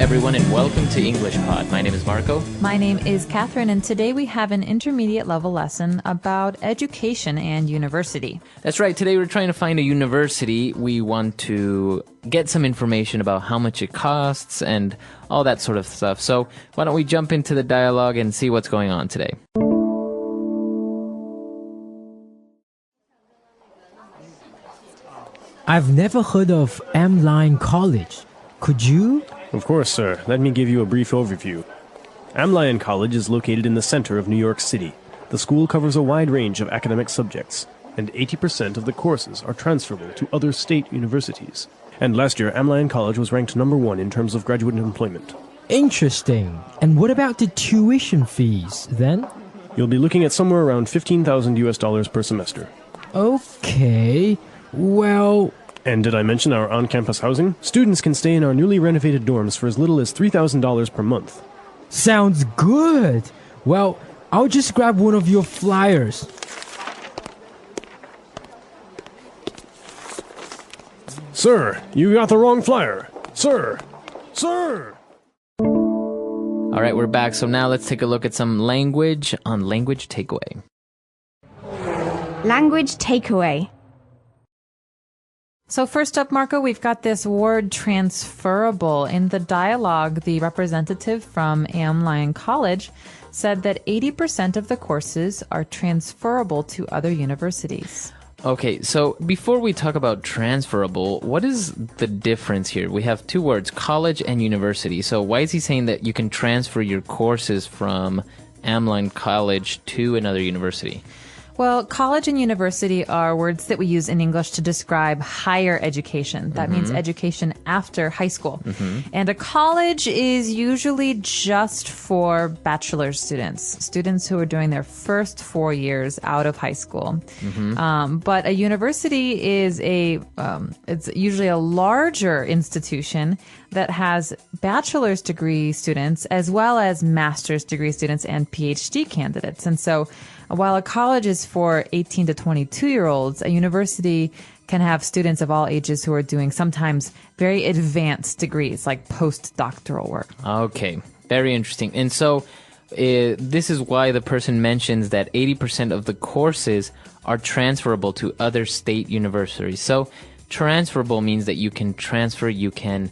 everyone, and welcome to English Pod. My name is Marco. My name is Catherine, and today we have an intermediate level lesson about education and university. That's right. Today we're trying to find a university. We want to get some information about how much it costs and all that sort of stuff. So why don't we jump into the dialogue and see what's going on today? I've never heard of Amline College. Could you? Of course, sir. Let me give you a brief overview. Amline College is located in the center of New York City. The school covers a wide range of academic subjects, and 80% of the courses are transferable to other state universities. And last year, Amline College was ranked number 1 in terms of graduate employment. Interesting. And what about the tuition fees, then? You'll be looking at somewhere around $15,000 per semester. Okay. Well... And did I mention our on-campus housing? Students can stay in our newly renovated dorms for as little as $3,000 per month. Sounds good. Well, I'll just grab one of your flyers. Sir, you got the wrong flyer. Sir! Sir! All right, we're back. So now let's take a look at some language on Language Takeaway. Language takeaway. So first up, Marco, we've got this word transferable. In the dialogue, the representative from Amline College said that 80% of the courses are transferable to other universities. Okay, so before we talk about transferable, what is the difference here? We have two words, college and university. So why is he saying that you can transfer your courses from Amline College to another university? Well, college and university are words that we use in English to describe higher education. That means education after high school. And a college is usually just for bachelor's students who are doing their first 4 years out of high school. But a university is it's usually a larger institution that has bachelor's degree students as well as master's degree students and PhD candidates. And so while a college is for 18 to 22-year-olds, a university can have students of all ages who are doing sometimes very advanced degrees like postdoctoral work. Okay, very interesting. And so this is why the person mentions that 80% of the courses are transferable to other state universities. So transferable means that you can transfer, you can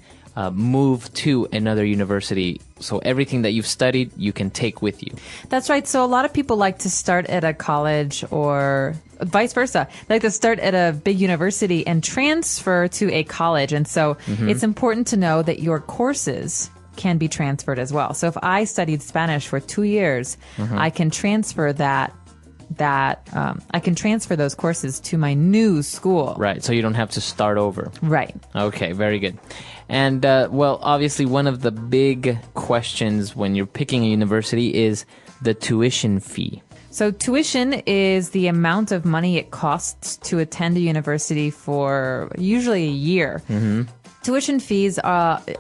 move to another university. So everything that you've studied, you can take with you. That's right. So a lot of people like to start at a college or vice versa. They like to start at a big university and transfer to a college. And so it's important to know that your courses can be transferred as well. So if I studied Spanish for 2 years, I can transfer I can transfer those courses to my new school. Right, so you don't have to start over. Right. Okay, very good. And, well, obviously one of the big questions when you're picking a university is the tuition fee. So tuition is the amount of money it costs to attend a university for usually a year. Tuition fees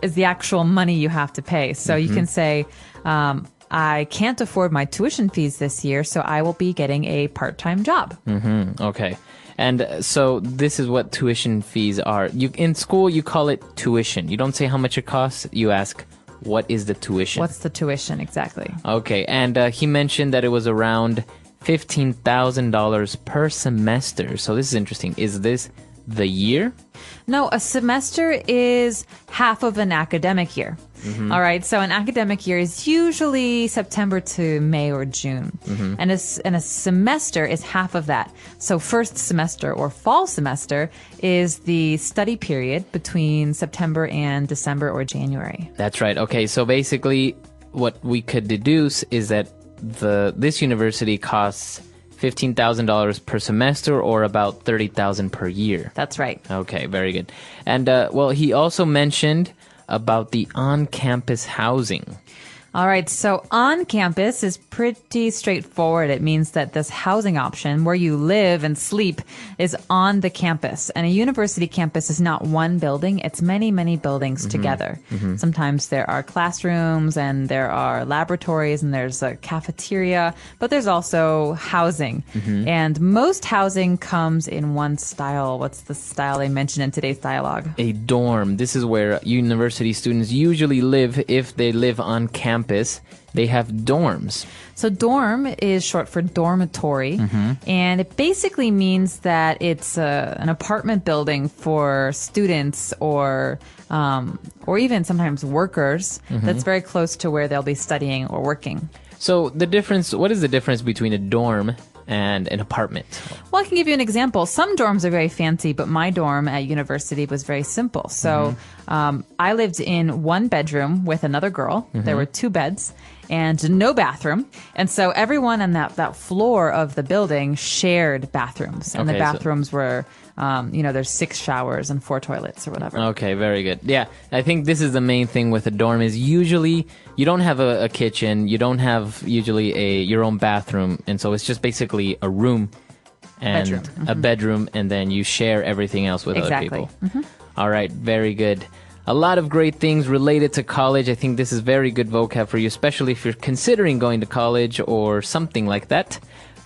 is the actual money you have to pay. So you can say, I can't afford my tuition fees this year, so I will be getting a part-time job. Okay. And so this is what tuition fees are. In school, you call it tuition. You don't say how much it costs. You ask, what is the tuition? What's the tuition, exactly? Okay. And he mentioned that it was around $15,000 per semester. So this is interesting. Is this the year? No, a semester is half of an academic year. All right. So an academic year is usually September to May or June. And a semester is half of that. So first semester or fall semester is the study period between September and December or January. That's right. Okay. So basically what we could deduce is that this university costs $15,000 per semester or about $30,000 per year. That's right. Okay, very good. And, well, he also mentioned about the on-campus housing. All right, so on campus is pretty straightforward. It means that this housing option where you live and sleep is on the campus. And a university campus is not one building, it's many, many buildings together. Sometimes there are classrooms and there are laboratories and there's a cafeteria, but there's also housing. And most housing comes in one style. What's the style they mentioned in today's dialogue? A dorm. This is where university students usually live if they live on campus. They have dorms. So dorm is short for dormitory, and it basically means that it's an apartment building for students or even sometimes workers that's very close to where they'll be studying or working. So what is the difference between a dorm and an apartment? Well, I can give you an example. Some dorms are very fancy, but my dorm at university was very simple. So I lived in one bedroom with another girl. There were 2 beds and no bathroom. And so everyone on that floor of the building shared bathrooms. And the bathrooms were, there's 6 showers and 4 toilets or whatever. Okay, very good. Yeah, I think this is the main thing with a dorm is usually you don't have a kitchen. You don't have usually your own bathroom. And so it's just basically a room and a bedroom, and then you share everything else with other people. All right, very good. A lot of great things related to college. I think this is very good vocab for you, especially if you're considering going to college or something like that.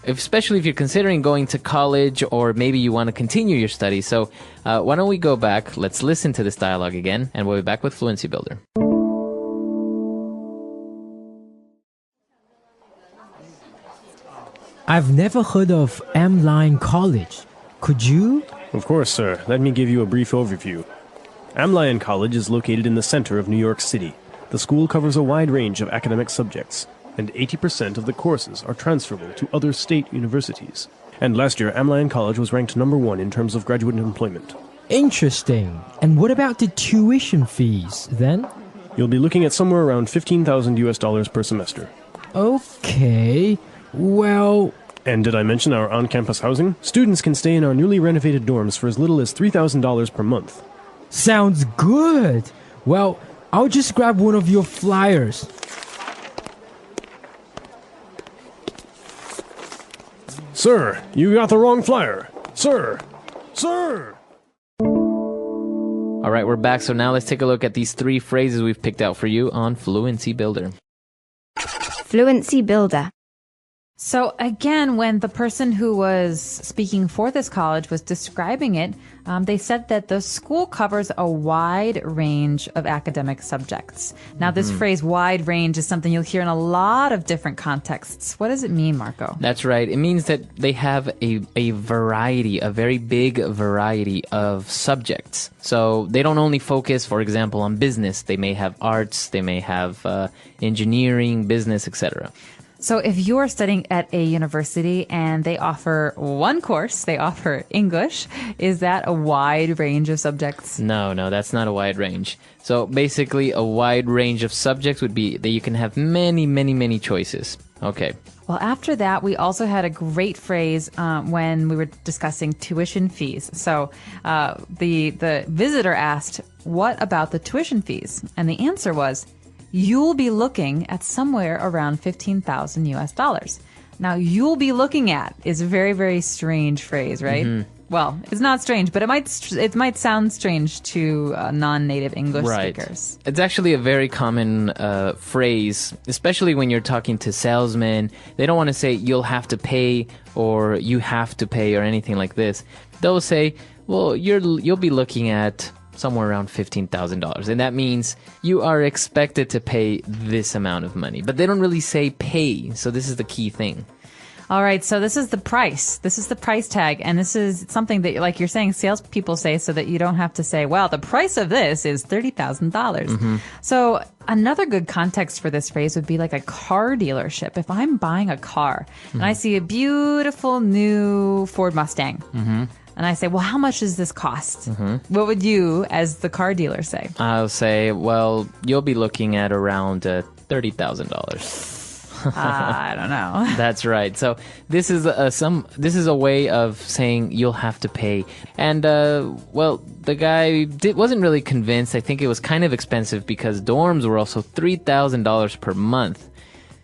Especially if you're considering going to college or maybe you want to continue your studies. So why don't we go back? Let's listen to this dialogue again, and we'll be back with Fluency Builder. I've never heard of M-Line College. Could you? Of course, sir. Let me give you a brief overview. Amlion College is located in the center of New York City. The school covers a wide range of academic subjects, and 80% of the courses are transferable to other state universities. And last year, Amlion College was ranked #1 in terms of graduate employment. Interesting. And what about the tuition fees, then? You'll be looking at somewhere around $15,000 per semester. Okay, well... And did I mention our on-campus housing? Students can stay in our newly renovated dorms for as little as $3,000 per month. Sounds good. Well, I'll just grab one of your flyers. Sir, you got the wrong flyer. Sir! Sir! All right, we're back. So now let's take a look at these 3 phrases we've picked out for you on Fluency Builder. Fluency Builder. So again, when the person who was speaking for this college was describing it, they said that the school covers a wide range of academic subjects. Now, this phrase, wide range, is something you'll hear in a lot of different contexts. What does it mean, Marco? That's right. It means that they have a variety, a very big variety of subjects. So they don't only focus, for example, on business. They may have arts, they may have engineering, business, etc. So if you're studying at a university and they offer one course, they offer English, is that a wide range of subjects? No, that's not a wide range. So basically, a wide range of subjects would be that you can have many, many, many choices. Okay. Well, after that, we also had a great phrase when we were discussing tuition fees. So the visitor asked, what about the tuition fees? And the answer was, you'll be looking at somewhere around $15,000 US. Now, you'll be looking at is a very, very strange phrase, right? Well, it's not strange, but it might sound strange to non-native English speakers. It's actually a very common phrase, especially when you're talking to salesmen. They don't want to say you'll have to pay or you have to pay or anything like this. They'll say, well, you'll be looking at somewhere around $15,000. And that means you are expected to pay this amount of money. But they don't really say pay. So this is the key thing. All right. So this is the price. This is the price tag. And this is something that, like you're saying, salespeople say so that you don't have to say, well, the price of this is $30,000. So another good context for this phrase would be like a car dealership. If I'm buying a car and I see a beautiful new Ford Mustang, and I say, well, how much does this cost? What would you, as the car dealer, say? I'll say, well, you'll be looking at around $30,000. I don't know. That's right. So this is a way of saying you'll have to pay. And well, the guy wasn't really convinced. I think it was kind of expensive because dorms were also $3,000 per month.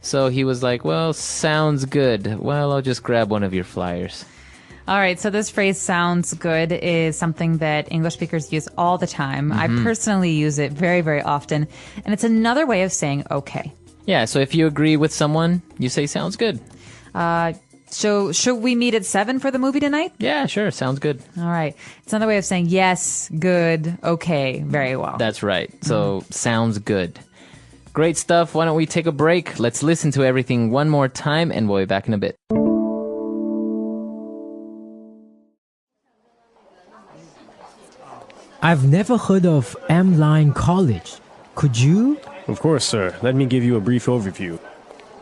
So he was like, well, sounds good. Well, I'll just grab one of your flyers. All right, so this phrase "sounds good" is something that English speakers use all the time. I personally use it very, very often, and it's another way of saying okay. Yeah, so if you agree with someone, you say sounds good. So should we meet at 7 for the movie tonight? Yeah, sure, sounds good. All right. It's another way of saying yes, good, okay, very well. That's right. So sounds good. Great stuff. Why don't we take a break? Let's listen to everything one more time, and we'll be back in a bit. I've never heard of Amline College. Could you? Of course, sir. Let me give you a brief overview.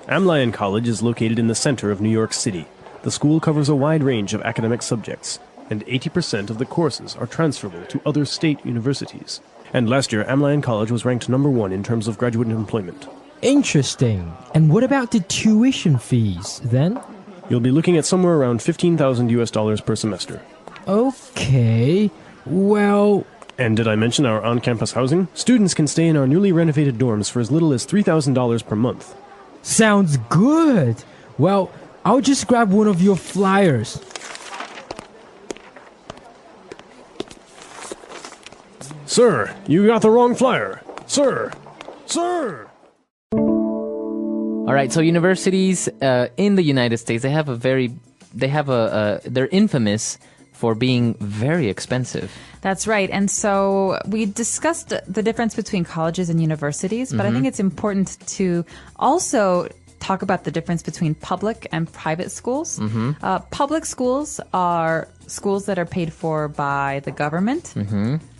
Amline College is located in the center of New York City. The school covers a wide range of academic subjects, and 80% of the courses are transferable to other state universities. And last year, Amline College was ranked #1 in terms of graduate employment. Interesting. And what about the tuition fees then? You'll be looking at somewhere around $15,000 per semester. Okay. Well, And did I mention our on-campus housing? Students can stay in our newly renovated dorms for as little as $3,000 per month. sounds good. Well, I'll just grab one of your flyers. Sir, you got the wrong flyer. Sir! Sir! All right, so universities in the United States, they're infamous for being very expensive. That's right. And so we discussed the difference between colleges and universities, but I think it's important to also talk about the difference between public and private schools. Public schools are schools that are paid for by the government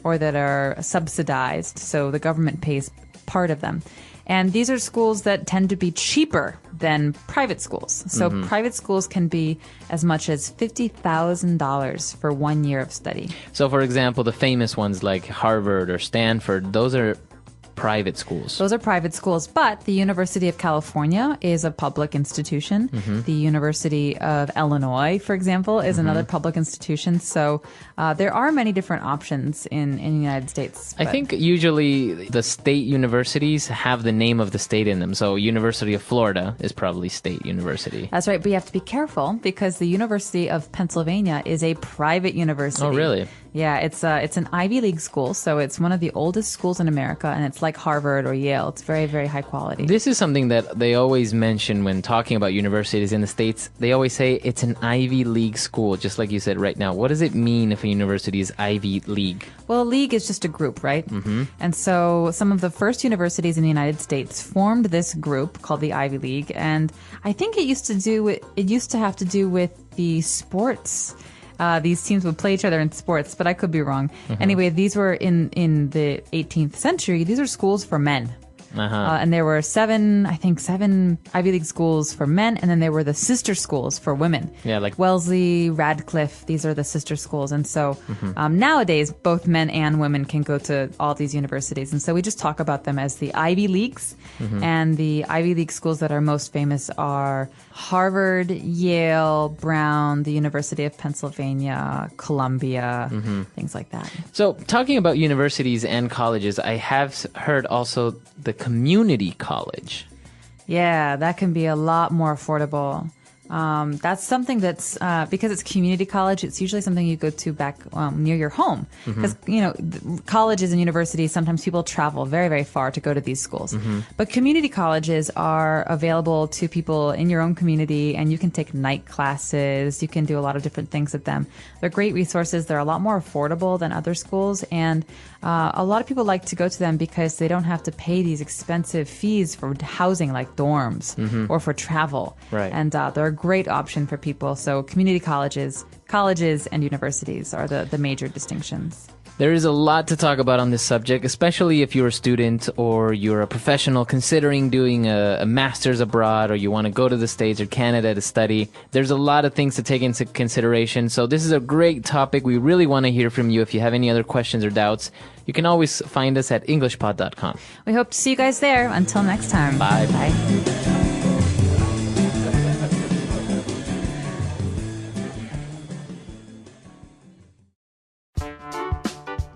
or that are subsidized, so the government pays part of them. And these are schools that tend to be cheaper than private schools. So private schools can be as much as $50,000 for 1 year of study. So, for example, the famous ones like Harvard or Stanford, those are private schools. Those are private schools, but the University of California is a public institution. The University of Illinois, for example, is another public institution. So there are many different options in the United States. I think usually the state universities have the name of the state in them. So University of Florida is probably state university. That's right, but you have to be careful because the University of Pennsylvania is a private university. Oh, really? Yeah, it's an Ivy League school, so it's one of the oldest schools in America, and it's like Harvard or Yale. It's very, very high quality. This is something that they always mention when talking about universities in the States. They always say it's an Ivy League school, just like you said right now. What does it mean if a university is Ivy League? Well, a league is just a group, right? And so some of the first universities in the United States formed this group called the Ivy League, and I think it used to have to do with the sports. These teams would play each other in sports, but I could be wrong. Anyway, these were in the 18th century. These are schools for men. And there were seven Ivy League schools for men, and then there were the sister schools for women. Yeah, like Wellesley, Radcliffe, these are the sister schools. And so nowadays, both men and women can go to all these universities. And so we just talk about them as the Ivy Leagues. And the Ivy League schools that are most famous are Harvard, Yale, Brown, the University of Pennsylvania, Columbia, things like that. So, talking about universities and colleges, I have heard also the community college. Yeah, that can be a lot more affordable. That's something that's because it's community college. It's usually something you go to back near your home because colleges and universities, sometimes people travel very, very far to go to these schools. But community colleges are available to people in your own community, and you can take night classes. You can do a lot of different things at them. They're great resources. They're a lot more affordable than other schools, and a lot of people like to go to them because they don't have to pay these expensive fees for housing like dorms or for travel. Right. And they're a great option for people. So community colleges and universities are the major distinctions. There is a lot to talk about on this subject, especially if you're a student or you're a professional considering doing a master's abroad, or you want to go to the States or Canada to study. There's a lot of things to take into consideration. So this is a great topic. We really want to hear from you. If you have any other questions or doubts, you can always find us at englishpod.com. We hope to see you guys there. Until next time. Bye. Bye.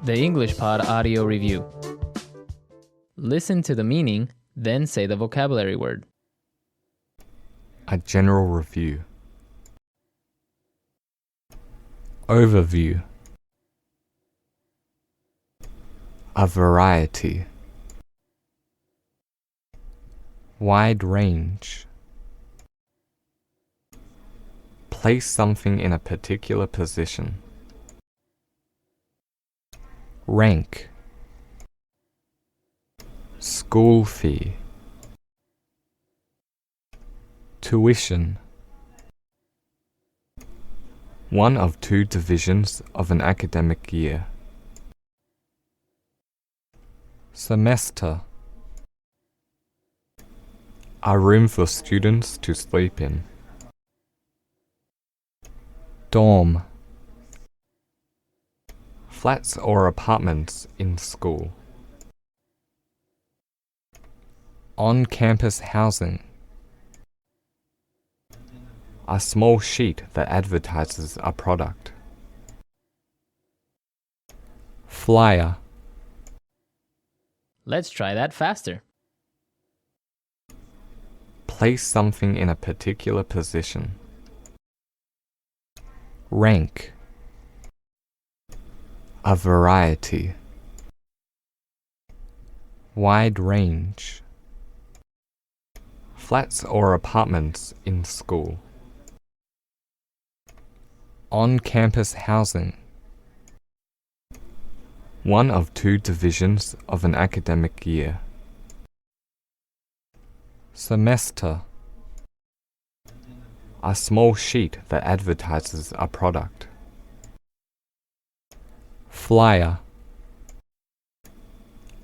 The English Pod Audio Review. Listen to the meaning, then say the vocabulary word. A general review. Overview. A variety. Wide range. Place something in a particular position. Rank. School fee. Tuition. One of two divisions of an academic year. Semester. A room for students to sleep in. Dorm. Flats or apartments in school. On-campus housing. A small sheet that advertises a product. Flyer. Let's try that faster. Place something in a particular position. Rank. A variety. Wide range. Flats or apartments in school. On-campus housing. One of two divisions of an academic year. Semester. A small sheet that advertises a product. Flyer.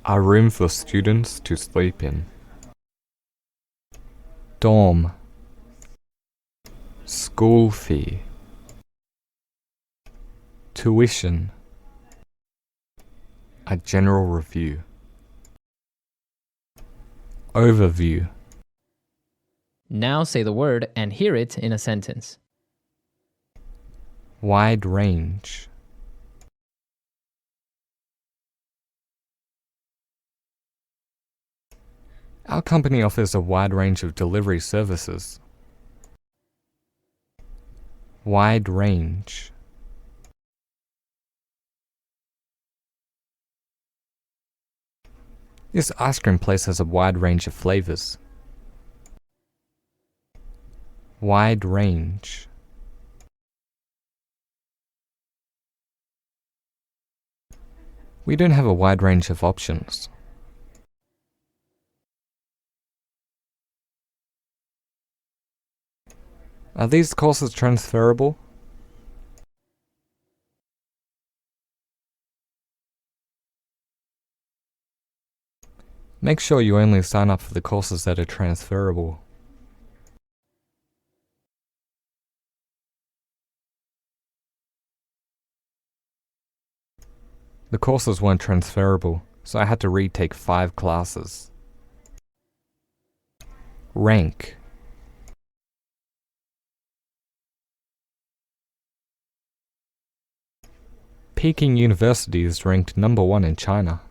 A room for students to sleep in. Dorm. School fee. Tuition. A general review. Overview. Now say the word and hear it in a sentence. Wide range. Our company offers a wide range of delivery services. Wide range. This ice cream place has a wide range of flavors. Wide range. We don't have a wide range of options. Are these courses transferable? Make sure you only sign up for the courses that are transferable. The courses weren't transferable, so I had to retake 5 classes. Rank. Peking University is ranked number 1 in China.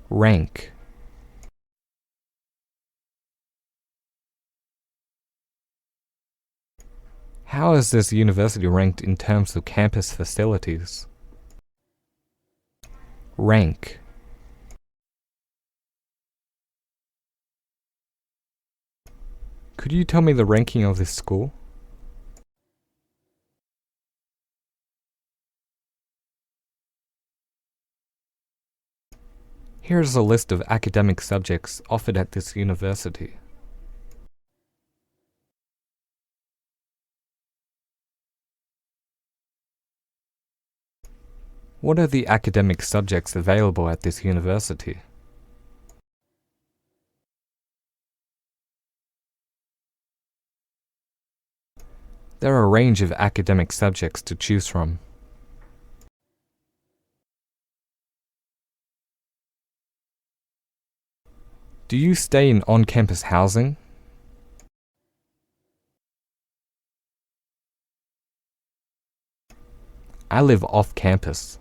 Rank. How is this university ranked in terms of campus facilities? Rank. Could you tell me the ranking of this school? Here is a list of academic subjects offered at this university. What are the academic subjects available at this university? There are a range of academic subjects to choose from. Do you stay in on-campus housing? I live off campus.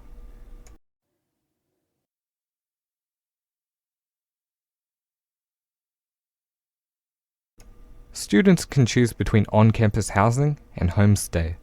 Students can choose between on-campus housing and homestay.